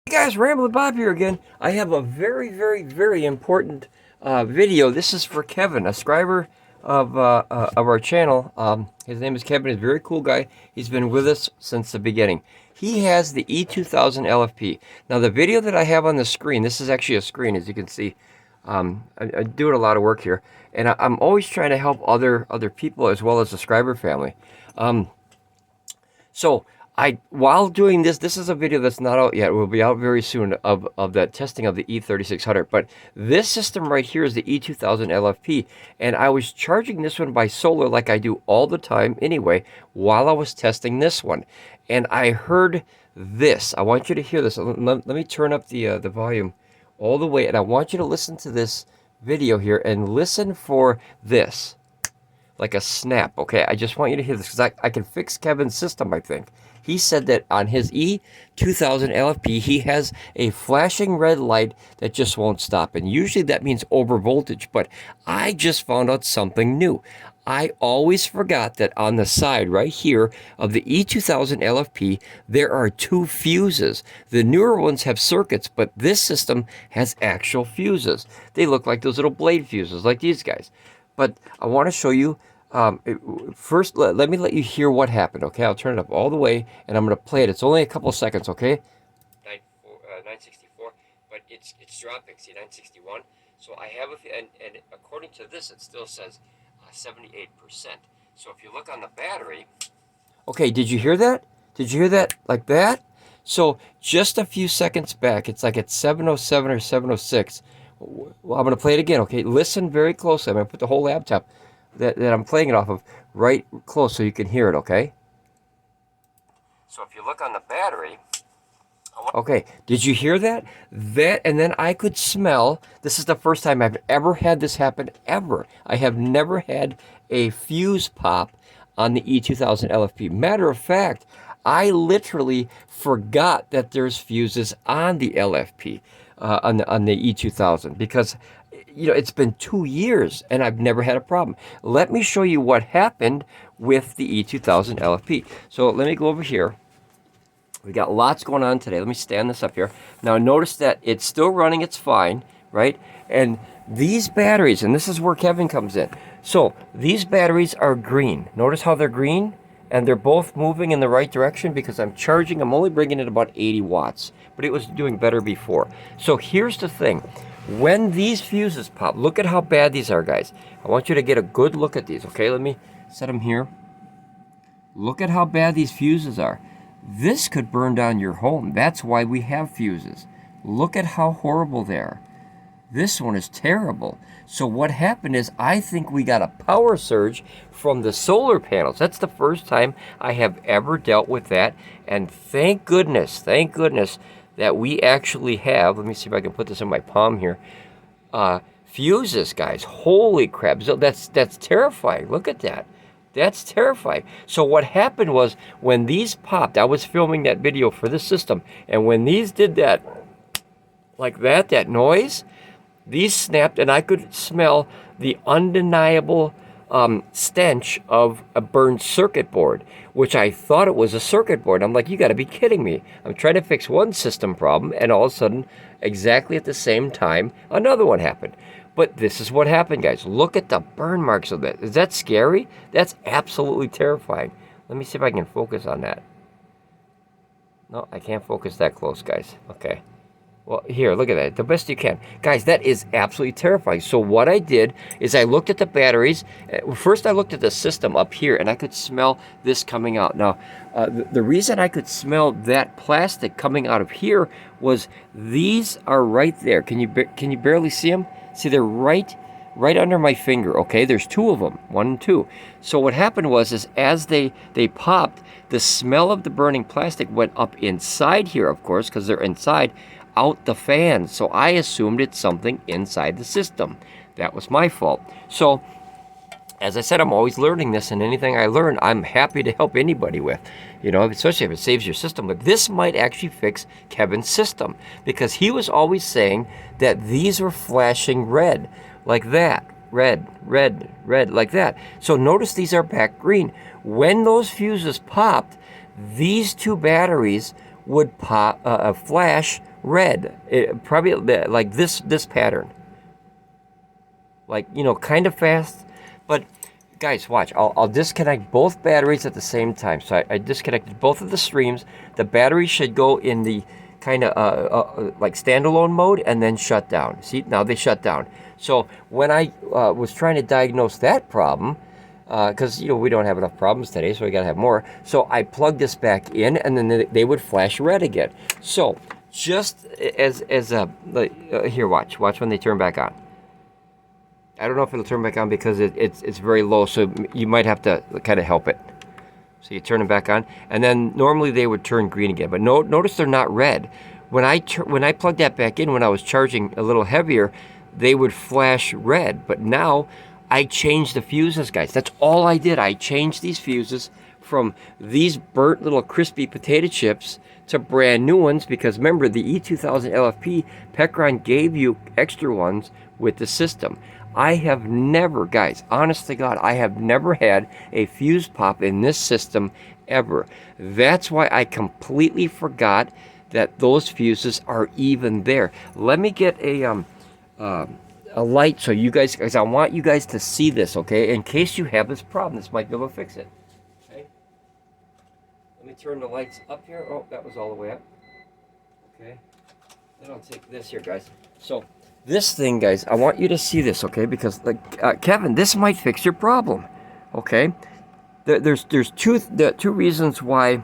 Hey guys, Ramblin Bob here again. I have a very important video. This is for Kevin, a scriber of our channel. His name is Kevin. He's a very cool guy. He's been with us since the beginning. He has the E2000LFP. Now the video that I have on the screen, this is actually a screen, as you can see. I'm doing a lot of work here, and I'm always trying to help other people as well as the scriber family. While doing this is a video that's not out yet. It will be out very soon of that testing of the E3600. But this system right here is the E2000LFP. And I was charging this one by solar like I do all the time anyway, while I was testing this one. And I heard this. I want you to hear this. Let me turn up the volume all the way. And I want you to listen to this video here and listen for this. Like a snap, okay? I just want you to hear this because I can fix Kevin's system, I think. He said that on his E2000LFP, he has a flashing red light that just won't stop. And usually that means over voltage, but I just found out something new. I always forgot that on the side right here of the E2000LFP, there are two fuses. The newer ones have circuits, but this system has actual fuses. They look like those little blade fuses, like these guys. But I want to show you, first, let me let you hear what happened, okay? I'll turn it up all the way, and I'm going to play it. It's only a couple seconds, okay? 964, but it's dropping, see, 961. So I have, and according to this, it still says 78%. So if you look on the battery, okay, did you hear that? Did you hear that like that? So just a few seconds back, it's like at 707 or 706. Well, I'm going to play it again, okay? Listen very closely. I'm going to put the whole laptop that I'm playing it off of right close so you can hear it, okay? So if you look on the battery, okay, did you hear that? And then I could smell, this is the first time I've ever had this happen, ever. I have never had a fuse pop on the E2000LFP. Matter of fact, I literally forgot that there's fuses on the LFP. On the E2000, because it's been 2 years and I've never had a problem. Let me show you what happened with the E2000LFP. So let me go over here. We got lots going on today. Let me stand this up here. Now notice that it's still running, it's fine, right? And these batteries, and this is where Kevin comes in. So these batteries are green. Notice how they're green? And they're both moving in the right direction because I'm only bringing it about 80 watts, but it was doing better before. So here's the thing. When these fuses pop, look at how bad these are, guys. I want you to get a good look at these, okay? Let me set them here. Look at how bad these fuses are. This could burn down your home. That's why we have fuses. Look at how horrible they are. This one is terrible. So what happened is I think we got a power surge from the solar panels. That's the first time I have ever dealt with that. And thank goodness that we actually have, let me see if I can put this in my palm here, fuses, guys. Holy crap. So that's terrifying. Look at that. That's terrifying. So what happened was when these popped, I was filming that video for this system, and when these did that, like that noise, these snapped, and I could smell the undeniable stench of a burned circuit board, which I thought it was a circuit board. I'm like, you got to be kidding me. I'm trying to fix one system problem, and all of a sudden, exactly at the same time, another one happened. But this is what happened, guys. Look at the burn marks of that. Is that scary? That's absolutely terrifying. Let me see if I can focus on that. No, I can't focus that close, guys. Okay. Well, here, look at that. The best you can. Guys, that is absolutely terrifying. So what I did is I looked at the batteries. First, I looked at the system up here, and I could smell this coming out. Now, the reason I could smell that plastic coming out of here was these are right there. Can you barely see them? See, they're right under my finger, okay? There's two of them, 1 and 2. So what happened was as they popped, the smell of the burning plastic went up inside here, of course, because they're inside, out the fan. So I assumed it's something inside the system. That was my fault. So as I said, I'm always learning this, and anything I learn, I'm happy to help anybody with, especially if it saves your system. But this might actually fix Kevin's system, because he was always saying that these were flashing red, like that. Red, like that. So notice these are back green. When those fuses popped, these two batteries would pop, flash red. Probably like this pattern. Like, you know, kind of fast. But guys, watch. I'll disconnect both batteries at the same time. So I disconnected both of the streams. The battery should go in the kind of like standalone mode and then shut down. See, now they shut down. So when I was trying to diagnose that problem, because, you know, we don't have enough problems today, so we got to have more. So I plugged this back in, and then they would flash red again. So just as a, here, watch when they turn back on. I don't know if it'll turn back on because it's very low, so you might have to kind of help it. So you turn them back on, and then normally they would turn green again. But notice they're not red. When I plugged that back in, when I was charging a little heavier, they would flash red. But now I changed the fuses, guys. That's all I did. I changed these fuses from these burnt little crispy potato chips to brand new ones, because remember, the E2000LFP, Pecron gave you extra ones with the system. I have never, guys, honest to God, I have never had a fuse pop in this system ever. That's why I completely forgot that those fuses are even there. Let me get a light so you guys, because I want you guys to see this, okay? In case you have this problem, this might be able to fix it. Okay? Let me turn the lights up here. Oh, that was all the way up. Okay. Then I'll take this here, guys. So this thing, guys, I want you to see this, okay? Because, like, Kevin, this might fix your problem, okay? There's two reasons why.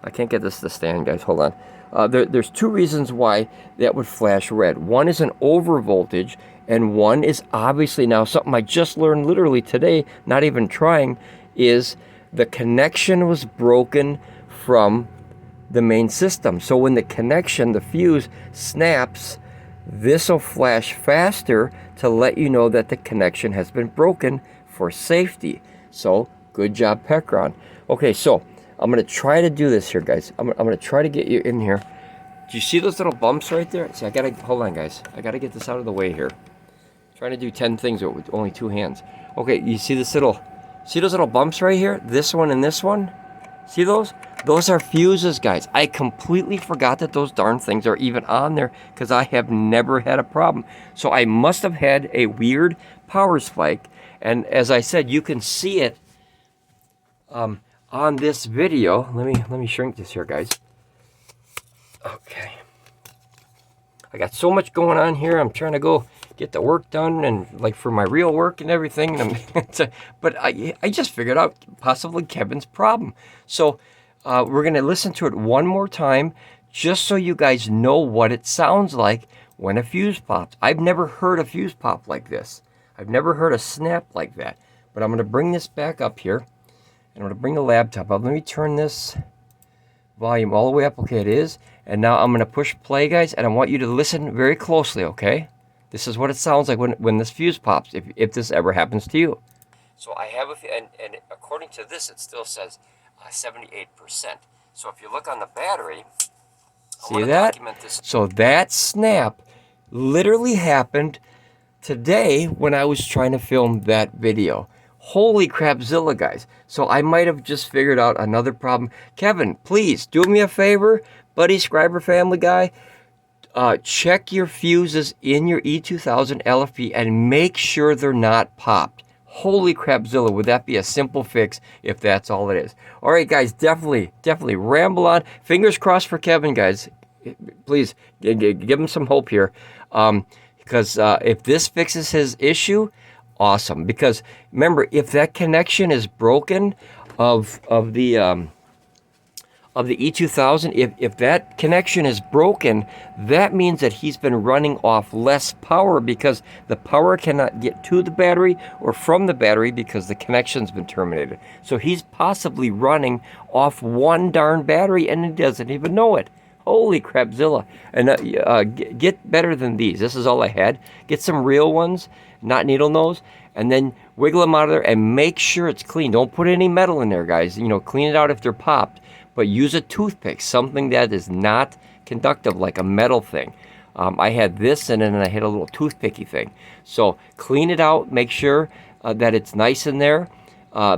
I can't get this to stand, guys. Hold on. There's two reasons why that would flash red. One is an over voltage, and one is obviously now something I just learned literally today, not even trying, is the connection was broken from the main system. So when the connection, the fuse, snaps, this will flash faster to let you know that the connection has been broken for safety. So good job, Pecron. Okay, so I'm going to try to do this here, guys. I'm going to try to get you in here. Do you see those little bumps right there? See, I got to, hold on, guys. I got to get this out of the way here. Trying to do 10 things with only 2 hands. Okay, you see those little bumps right here? This one and this one? See those? Those are fuses, guys. I completely forgot that those darn things are even on there because I have never had a problem. So I must have had a weird power spike. And as I said, you can see it on this video. Let me shrink this here, guys. Okay. I got so much going on here. I'm trying to go get the work done and like for my real work and everything. But I just figured out possibly Kevin's problem. So we're going to listen to it one more time just so you guys know what it sounds like when a fuse pops. I've never heard a fuse pop like this. I've never heard a snap like that. But I'm going to bring this back up here. And I'm going to bring the laptop up. Let me turn this volume all the way up. Okay, it is. And now I'm going to push play, guys. And I want you to listen very closely, okay? This is what it sounds like when this fuse pops, if this ever happens to you. So I have and according to this, it still says 78%. So if you look on the battery, see that? So that snap literally happened today when I was trying to film that video. Holy crapzilla, guys. So I might have just figured out another problem. Kevin, please do me a favor, buddy, Scriber family guy. Check your fuses in your E2000LFP and make sure they're not popped. Holy crapzilla, would that be a simple fix if that's all it is? All right, guys, definitely ramble on. Fingers crossed for Kevin, guys. Please give him some hope here. Because if this fixes his issue, awesome. Because remember, if that connection is broken of the E2000, if that connection is broken, that means that he's been running off less power because the power cannot get to the battery or from the battery because the connection's been terminated. So he's possibly running off one darn battery and he doesn't even know it. Holy crapzilla. And get better than these. This is all I had. Get some real ones, not needle nose, and then wiggle them out of there and make sure it's clean. Don't put any metal in there, guys. You know, clean it out if they're popped. But use a toothpick, something that is not conductive, like a metal thing. I had this, and then I had a little toothpicky thing. So clean it out, make sure that it's nice in there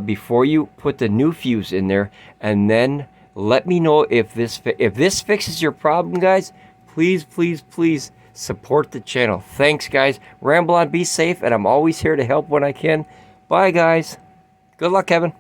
before you put the new fuse in there, and then Let me know if this fixes your problem, guys. Please, please, please support the channel. Thanks, guys. Ramble on, be safe, and I'm always here to help when I can. Bye, guys. Good luck, Kevin.